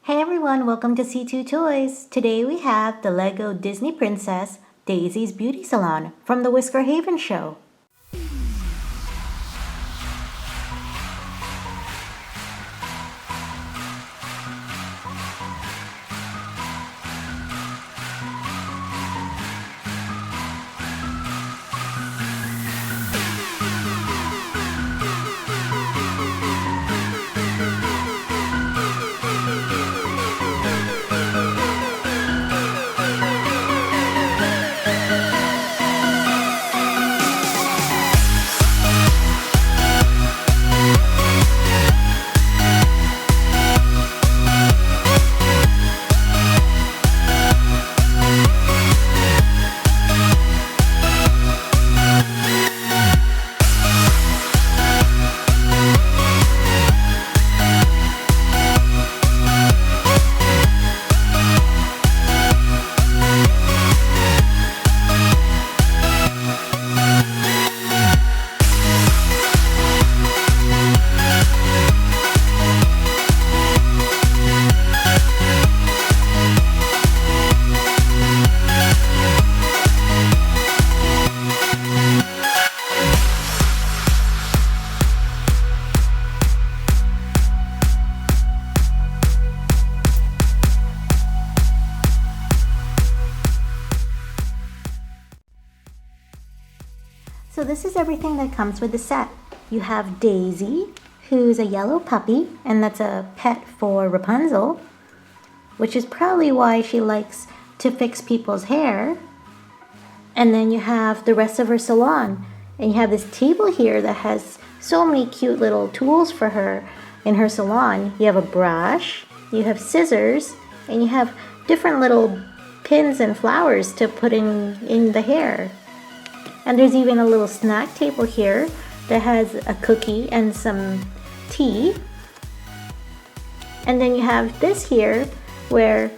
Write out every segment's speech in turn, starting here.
Hey everyone, welcome to C2 Toys. Today we have the Lego Disney Princess Daisy's Beauty Salon from the Whisker Haven show. So this is everything that comes with the set. You have Daisy, who's a yellow puppy, and that's a pet for Rapunzel, which is probably why she likes to fix people's hair. And then you have the rest of her salon, and you have this table here that has so many cute little tools for her in her salon. You have a brush, you have scissors, and you have different little pins and flowers to put in the hair. And there's even a little snack table here that has a cookie and some tea. And then you have this here where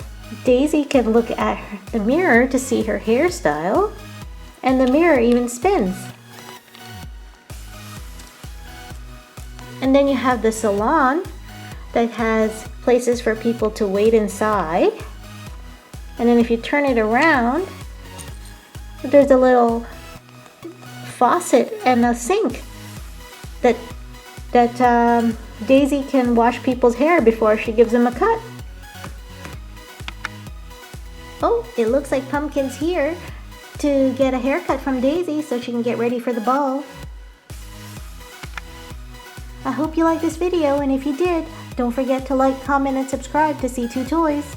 Daisy can look at the mirror to see her hairstyle. And the mirror even spins. And then you have the salon that has places for people to wait inside. And then if you turn it around, there's a little faucet and a sink that Daisy can wash people's hair before she gives them a cut. Oh, it looks like Pumpkin's here to get a haircut from Daisy so she can get ready for the ball. I hope you liked this video, and if you did, don't forget to like, comment, and subscribe to C2 Toys.